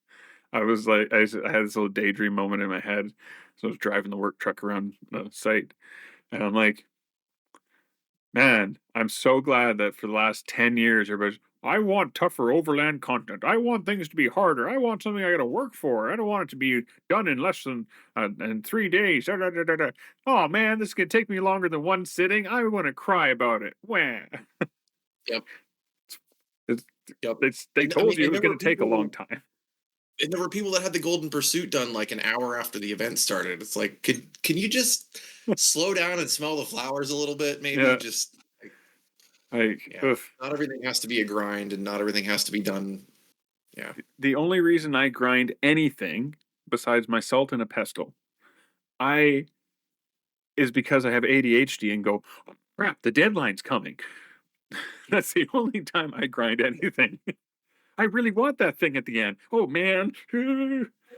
I was like, I had this little daydream moment in my head. So I was driving the work truck around the site, and I'm like, man, I'm so glad that for the last 10 years, everybody's, I want tougher overland content. I want things to be harder. I want something I got to work for. I don't want it to be done in less than in 3 days. Da, da, da, da, da. Oh, man, this could take me longer than one sitting. I want to cry about it. Wah. Yep. It's, Yep. they And, I told mean, you it and was there going were to take a long people. time. And there were people that had the Golden Pursuit done like an hour after the event started. It's like, can you just slow down and smell the flowers a little bit? Maybe Yeah. just, Yeah. Not everything has to be a grind, and not everything has to be done. Yeah. The only reason I grind anything besides my salt and a pestle, I is because I have ADHD and go, oh, crap, the deadline's coming. That's the only time I grind anything. I really want that thing at the end. Oh man.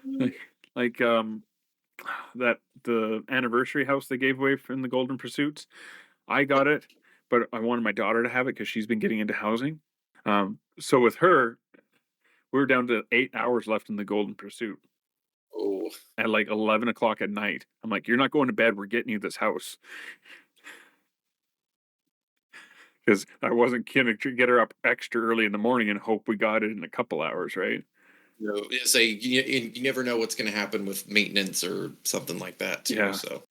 like, like that the anniversary house they gave away from the Golden Pursuits. I got it, but I wanted my daughter to have it because she's been getting into housing. So with her, we were down to 8 hours left in the Golden Pursuit. Oh. At like 11 o'clock at night. I'm like, you're not going to bed. We're getting you this house. Because I wasn't going to get her up extra early in the morning and hope we got it in a couple hours, right? Say you never know what's going to happen with maintenance or something like that too. Yeah. So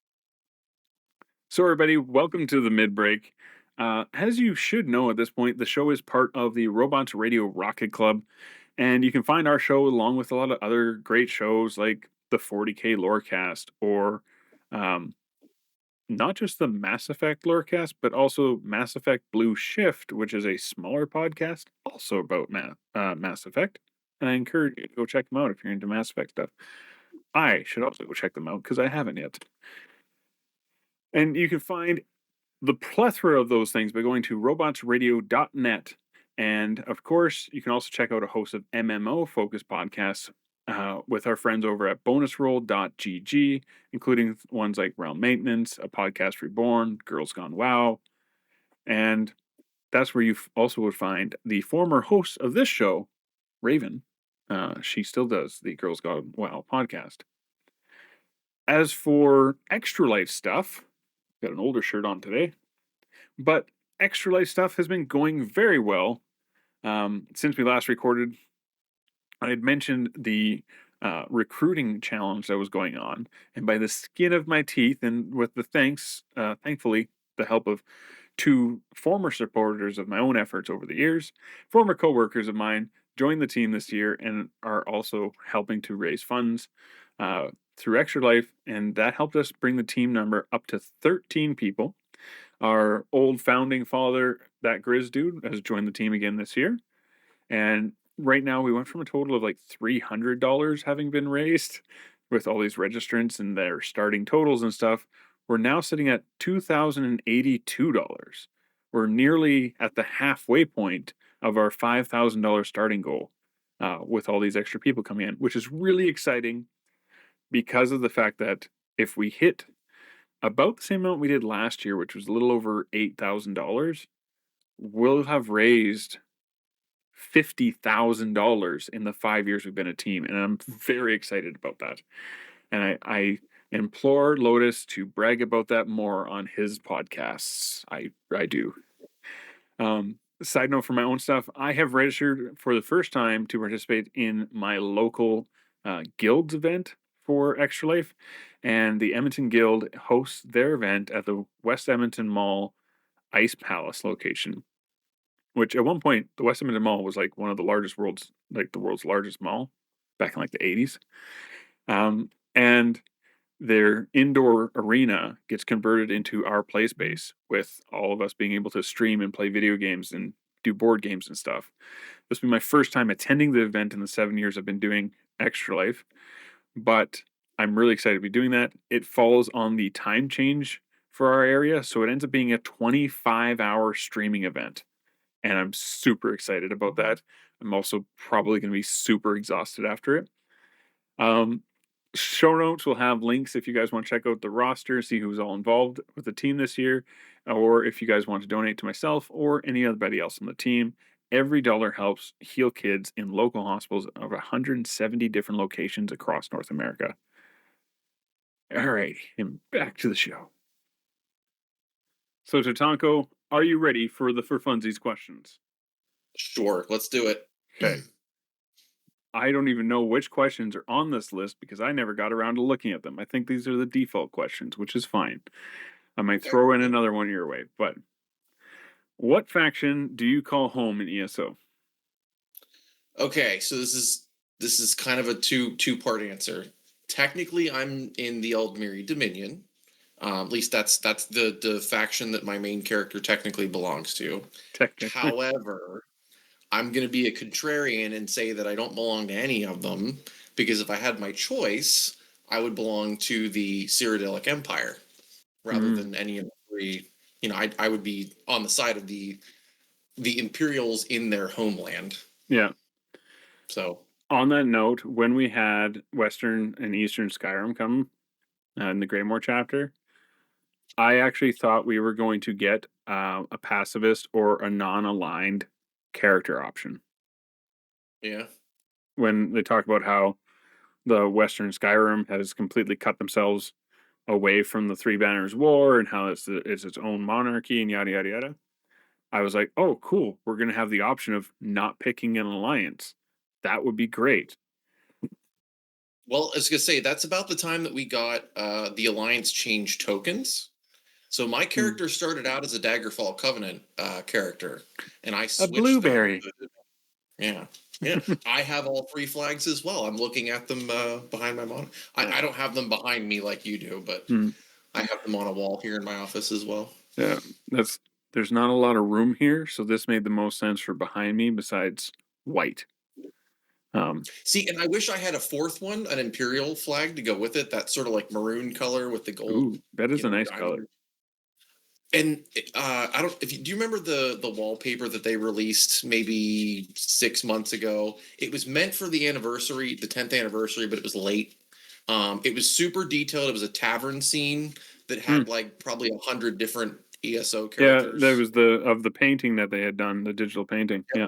everybody, welcome to the mid break. As you should know at this point, the show is part of the Robots Radio Rocket Club, and you can find our show along with a lot of other great shows like the 40K Lorecast, or not just the Mass Effect Lorecast, but also Mass Effect Blue Shift, which is a smaller podcast also about Mass Effect. And I encourage you to go check them out if you're into Mass Effect stuff. I should also go check them out because I haven't yet. And you can find the plethora of those things by going to robotsradio.net. And of course, you can also check out a host of MMO focused podcasts with our friends over at bonusroll.gg, including ones like Realm Maintenance, A Podcast Reborn, Girls Gone WoW. And that's where you also would find the former host of this show, Raven. She still does the Girls Gone WoW podcast. As for Extra Life stuff, got an older shirt on today, but Extra Life stuff has been going very well. Since we last recorded, I had mentioned the recruiting challenge that was going on. And by the skin of my teeth, and with the thankfully, the help of two former supporters of my own efforts over the years, former coworkers of mine joined the team this year and are also helping to raise funds through Extra Life, and that helped us bring the team number up to 13 people. Our old founding father, that Grizz dude, has joined the team again this year. And right now we went from a total of like $300 having been raised with all these registrants and their starting totals and stuff. We're now sitting at $2,082. We're nearly at the halfway point of our $5,000 starting goal with all these extra people coming in, which is really exciting because of the fact that if we hit about the same amount we did last year, which was a little over $8,000, we'll have raised $50,000 in the 5 years we've been a team, and I'm very excited about that. And I implore Lotus to brag about that more on his podcasts. I do. Side note for my own stuff, I have registered for the first time to participate in my local guild's event for Extra Life, and the Edmonton Guild hosts their event at the West Edmonton Mall Ice Palace location, which at one point the West Edmonton Mall was like one of the largest world's largest mall back in like the 80s. And their indoor arena gets converted into our play space, with all of us being able to stream and play video games and do board games and stuff. This will be my first time attending the event in the 7 years I've been doing Extra Life, but I'm really excited to be doing that. It falls on the time change for our area, so it ends up being a 25-hour streaming event, and I'm super excited about that. I'm also probably going to be super exhausted after it. Show notes will have links if you guys want to check out the roster, see who's all involved with the team this year, or if you guys want to donate to myself or anybody else on the team. Every dollar helps heal kids in local hospitals of 170 different locations across North America. All right, and back to the show. So, Tatanko, are you ready for the For Funsies questions? Sure, let's do it. Okay. I don't even know which questions are on this list because I never got around to looking at them. I think these are the default questions, which is fine. I might throw in another one your way, but what faction do you call home in ESO? Okay, so this is kind of a two-part answer. Technically, I'm in the Aldmeri Dominion. At least that's the faction that my main character technically belongs to. However, I'm going to be a contrarian and say that I don't belong to any of them, because if I had my choice, I would belong to the Cyrodiilic Empire rather than any of the three. You know, I would be on the side of the Imperials in their homeland. Yeah. So on that note, when we had Western and Eastern Skyrim come in the Greymoor chapter, I actually thought we were going to get a pacifist or a non-aligned character option. Yeah. When they talk about how the Western Skyrim has completely cut themselves away from the Three Banners War and how it's its own monarchy and yada yada yada, I was like, oh cool, we're gonna have the option of not picking an alliance. That would be great. Well, I was gonna say that's about the time that we got the alliance change tokens. So my character started out as a Daggerfall Covenant character, and I switched a blueberry. Yeah. I have all three flags as well. I'm looking at them behind my monitor. I don't have them behind me like you do, but I have them on a wall here in my office as well. Yeah, there's not a lot of room here, so this made the most sense for behind me besides white. See, and I wish I had a fourth one, an Imperial flag to go with it. That sort of like maroon color with the gold. Ooh, that is a nice color. And do you remember the wallpaper that they released maybe 6 months ago? It was meant for the anniversary, the 10th anniversary, but it was late. It was super detailed. It was a tavern scene that had like probably 100 different ESO characters. Yeah, that was the painting that they had done, the digital painting. Yeah.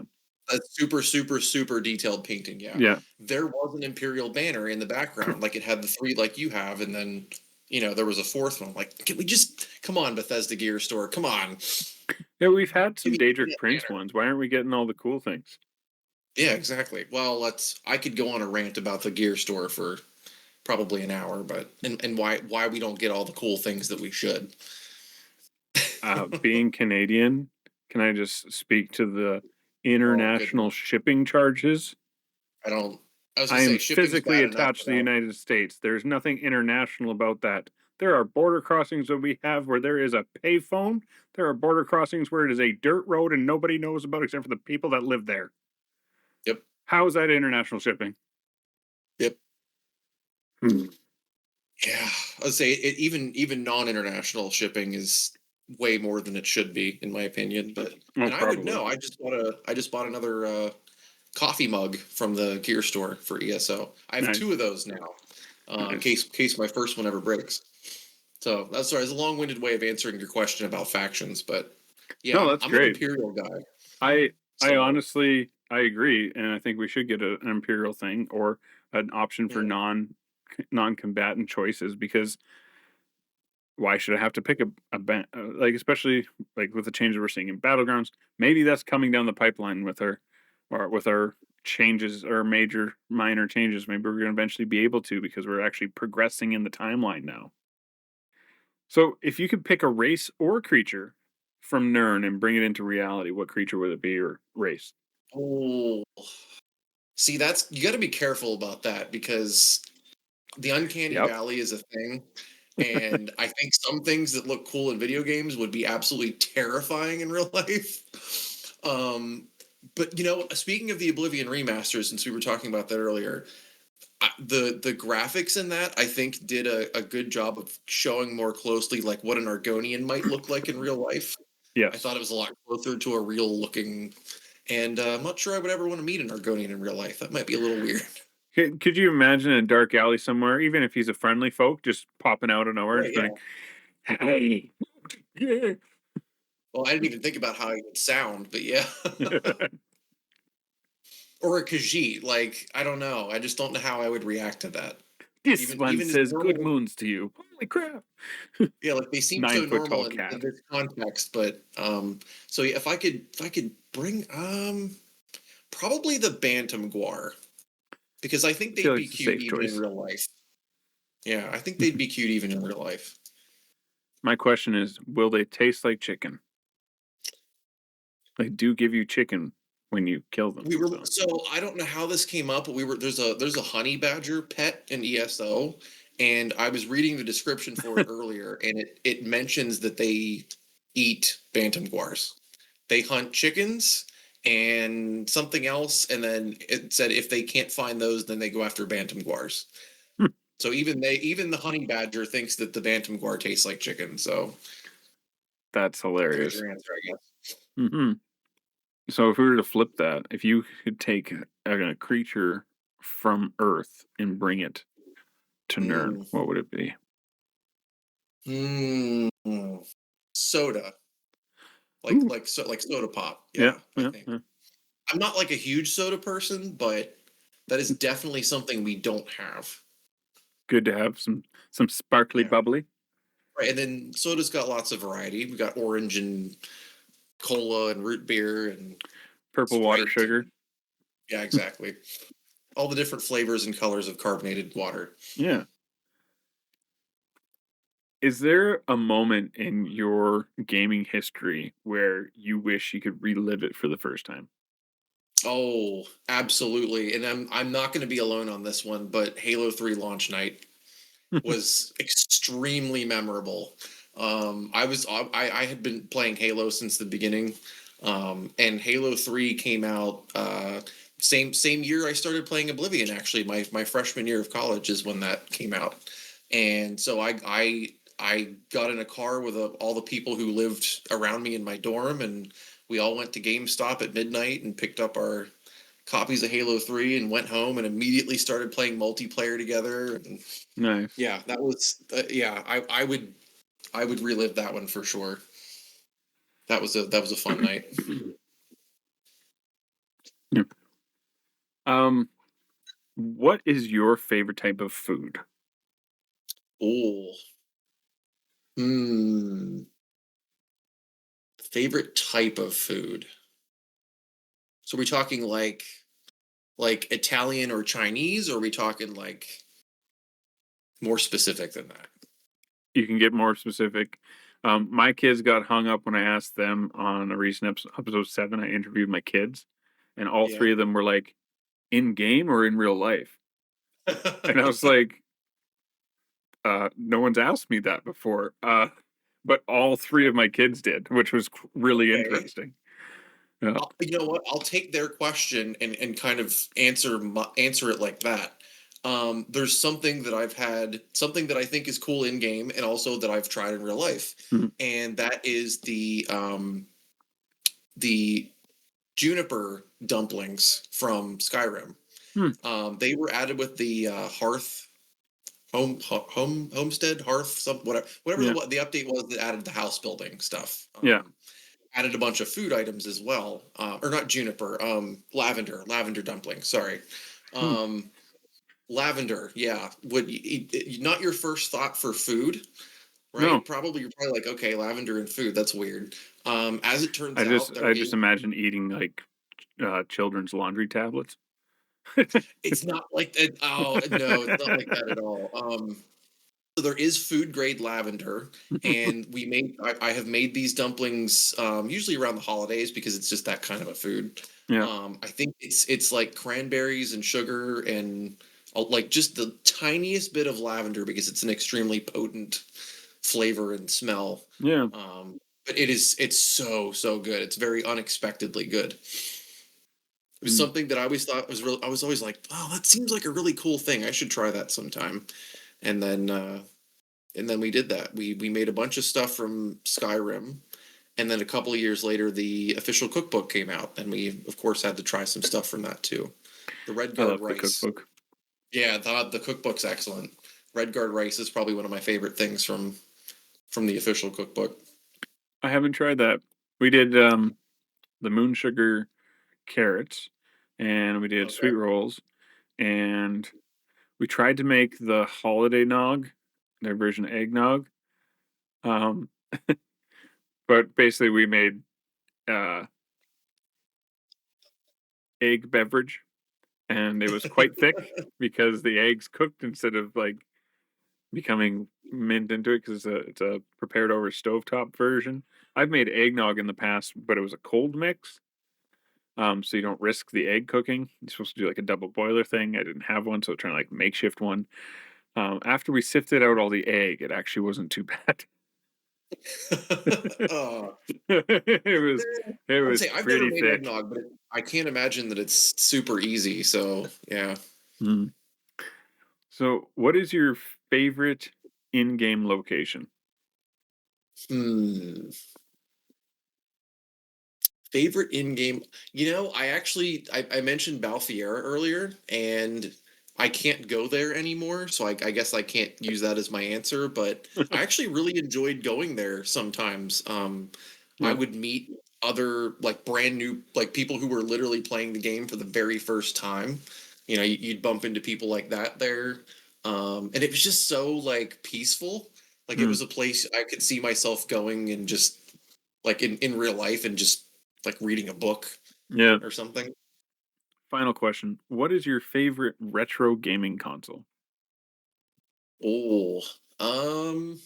A super, super, super detailed painting. Yeah. There was an Imperial banner in the background, like it had the three like you have, and then there was a fourth one. Like, can we just come on, Bethesda Gear Store? Come on. Yeah, we've had some Daedric Prince ones. Why aren't we getting all the cool things? Yeah, exactly. Well, I could go on a rant about the gear store for probably an hour, but and why we don't get all the cool things that we should. Being Canadian, can I just speak to the Oh goodness, international shipping charges? I don't. I was gonna I say am shipping's physically bad enough attached to the without. United States. There's nothing international about that. There are border crossings that we have where there is a payphone. There are border crossings where it is a dirt road and nobody knows about except for the people that live there. Yep. How is that international shipping? Yep. Hmm. Yeah, I'd say even non-international shipping is way more than it should be, in my opinion. But Oh, and I would probably. know. I just bought another coffee mug from the gear store for ESO. I have Nice. two of those now, in Nice. case my first one ever breaks. So that's sorry, it's a long-winded way of answering your question about factions, but yeah, No, I'm that's I'm an great. Imperial guy. I So honestly I agree, and I think we should get an imperial thing or an option for mm, non-combatant choices because why should I have to pick like especially like with the changes we're seeing in battlegrounds? Maybe that's coming down the pipeline with our changes or major minor changes. Maybe we're going to eventually be able to because we're actually progressing in the timeline now. So if you could pick a race or a creature from Nern and bring it into reality, what creature would it be or race? oh, see, that's you got to be careful about that because the uncanny Yep. valley is a thing, and I think some things that look cool in video games would be absolutely terrifying in real life. But speaking of the Oblivion remaster, since we were talking about that earlier, the graphics in that I think did a good job of showing more closely like what an Argonian might look like in real life. I Yes. thought it was a lot closer to a real looking, and I'm not sure I would ever want to meet an Argonian in real life. That might be a little weird. Could you imagine a dark alley somewhere, even if he's a friendly folk, just popping out of nowhere, Right? just Yeah. like, "Hey, yeah." Well, I didn't even think about how he would sound, but yeah. Or a Khajiit. Like, I don't know. I just don't know how I would react to that. This Even one even as says good normal. moons to you. Holy crap! Yeah, like they seem so 9 foot normal tall in cat. this context, but so yeah, if I could bring probably the Bantam Guar because I think I feel they'd like be it's a cute safe even in choice. real life. Yeah, I think they'd be cute even in real life. My question is, will they taste like chicken? They do give you chicken when you kill them. We were So so I don't know how this came up, but there's a honey badger pet in ESO, and I was reading the description for it earlier, and it mentions that they eat bantam guars. They hunt chickens and something else, and then it said if they can't find those, then they go after bantam guars. hmm, So even the honey badger thinks that the bantam guar tastes like chicken. So that's there's hilarious. your answer, I guess. Hmm. So if we were to flip that, if you could take a creature from Earth and bring it to Nern, Mm. what would it be? Mm. Soda. Ooh, Like soda pop. yeah, Yeah, I yeah, think. yeah. I'm not like a huge soda person, but that is definitely something we don't have. Good to have some sparkly Yeah. bubbly. Right. And then soda's got lots of variety. We got orange and cola and root beer and Purple water Sprite. sugar. Yeah, exactly. All the different flavors and colors of carbonated water. Yeah. Is there a moment in your gaming history where you wish you could relive it for the first time? Oh, absolutely. And I'm not going to be alone on this one, but Halo 3 launch night was extremely memorable. I had been playing Halo since the beginning, and Halo 3 came out same year I started playing Oblivion. Actually, my freshman year of college is when that came out, and so I got in a car with all the people who lived around me in my dorm, and we all went to GameStop at midnight and picked up our copies of Halo 3 and went home and immediately started playing multiplayer together. And Nice. yeah, that was yeah. I would relive that one for sure. That was a fun night. Yeah. Um, what is your favorite type of food? Oh, hmm. Favorite type of food. So we're talking like like Italian or Chinese, or are we talking like more specific than that? You can get more specific. My kids got hung up when I asked them on a recent episode 7. I interviewed my kids, and all Yeah. 3 of them were like, "In game or in real life?" And I was like, "No one's asked me that before." But all 3 of my kids did, which was really Okay. interesting. Yeah. You know what? I'll take their question and kind of answer it like that. There's something that I've had, something that I think is cool in game, and also that I've tried in real life, Mhm. and that is the juniper dumplings from Skyrim. Hmm. They were added with the hearth homestead hearth, whatever Yeah. the update was that added the house building stuff. Yeah. Added a bunch of food items as well, or not juniper, lavender dumplings. Sorry, Hmm. lavender. Yeah, not your first thought for food, right? No, You're probably like, okay, lavender and food. That's weird. As it turns I out, just there I is. just imagine eating like children's laundry tablets. It's not like that. Oh no, it's not like that at all. So there is food grade lavender, and I have made these dumplings usually around the holidays because it's just that kind of a food. Yeah. I think it's like cranberries and sugar and like just the tiniest bit of lavender because it's an extremely potent flavor and smell. Yeah. But it's so good. It's very unexpectedly good. It was Mm. something that I always thought was I was always like, oh, that seems like a really cool thing. I should try that sometime. And then we did that. We made a bunch of stuff from Skyrim, and then a couple of years later, the official cookbook came out, and we of course had to try some stuff from that too. The Red I Guard love the rice. cookbook. Yeah, the cookbook's excellent. Red Guard rice is probably one of my favorite things from the official cookbook. I haven't tried that. We did the moon sugar carrots, and we did Okay. sweet rolls, and we tried to make the holiday nog, their version of eggnog. Um, but basically we made uh egg beverage, and it was quite thick because the eggs cooked instead of like becoming mint into it because it's a prepared over stovetop version. I've made eggnog in the past, but it was a cold mix. So you don't risk the egg cooking. You're supposed to do like a double boiler thing. I didn't have one, so trying to like makeshift one. After we sifted out all the egg, it actually wasn't too bad. Oh, it was it I'd was say I've never pretty made thick. eggnog, but I can't imagine that it's super easy. So yeah. Mm. So, what is your favorite in-game location? Hmm. Favorite in-game, I mentioned Balfiera earlier, and I can't go there anymore, so I guess I can't use that as my answer, but I actually really enjoyed going there sometimes. I Yeah. would meet other like brand new like people who were literally playing the game for the very first time. You'd bump into people like that there. And it was just so like peaceful. Like it Mm. was a place I could see myself going and just like in real life and just like reading a book Yeah. or something. Final question. What is your favorite retro gaming console? Oh, um,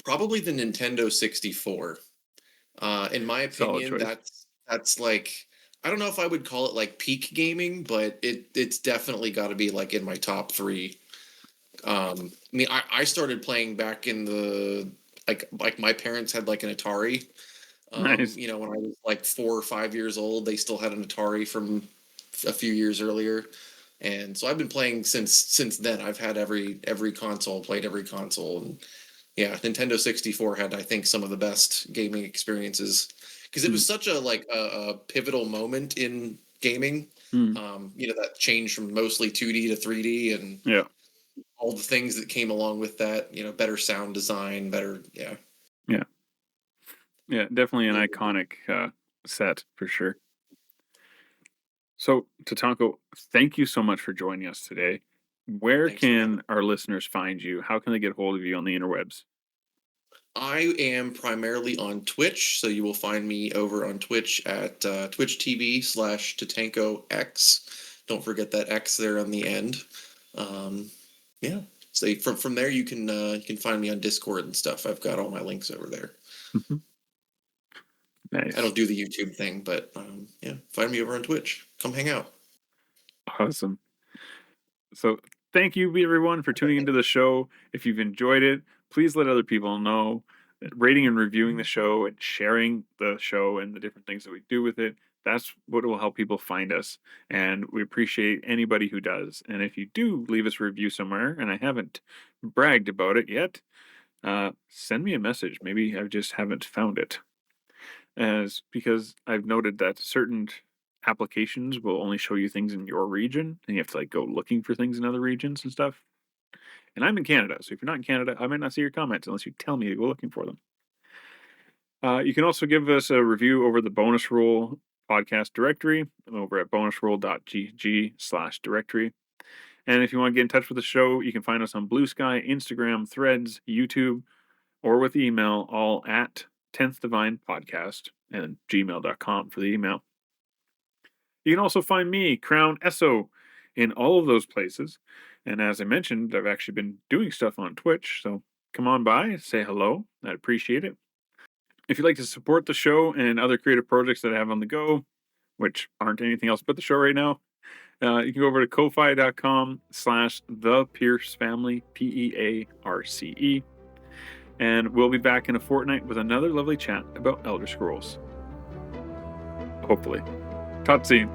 probably the Nintendo 64. In my Solid opinion, choice. that's like I don't know if I would call it like peak gaming, but it's definitely got to be like in my top three. I mean, I started playing back in the like my parents had like an Atari. Nice. When I was like 4 or 5 years old, they still had an Atari from a few years earlier, and so I've been playing since then. I've had every console, played every console, and yeah, Nintendo 64 had I think some of the best gaming experiences because it Mm. was such a like a pivotal moment in gaming. Mm. That changed from mostly 2D to 3D and Yeah. all the things that came along with that. Better sound design, better Yeah. Yeah. Definitely an yeah. iconic set for sure. So, Tatanko, thank you so much for joining us today. Where Thanks for having can our listeners find you? How can they get hold of you on the interwebs? I am primarily on Twitch, so you will find me over on Twitch at Twitch TV /TatankoX. Don't forget that X there on the end. Yeah. So from there you can find me on Discord and stuff. I've got all my links over there. Nice. I don't do the YouTube thing, but yeah, find me over on Twitch. Come hang out. Awesome. So thank you, everyone, for tuning into the show. If you've enjoyed it, please let other people know. Rating and reviewing the show and sharing the show and the different things that we do with it. That's what will help people find us. And we appreciate anybody who does. And if you do leave us a review somewhere, and I haven't bragged about it yet, send me a message. Maybe I just haven't found it. Because I've noted that certain applications will only show you things in your region, and you have to like go looking for things in other regions and stuff. And I'm in Canada, so if you're not in Canada, I might not see your comments unless you tell me to go looking for them. You can also give us a review over the Bonus Roll podcast directory over at bonusroll.gg/directory. And if you want to get in touch with the show, you can find us on Blue Sky, Instagram, Threads, YouTube, or with email, all at 10th Divine Podcast and gmail.com for the email. You can also find me, Crown Esso, in all of those places. And as I mentioned, I've actually been doing stuff on Twitch, so come on by, say hello. I'd appreciate it. If you'd like to support the show and other creative projects that I have on the go, which aren't anything else but the show right now, you can go over to ko-fi.com/thepiercefamily, PEARCE. And we'll be back in a fortnight with another lovely chat about Elder Scrolls. Hopefully. Talk soon.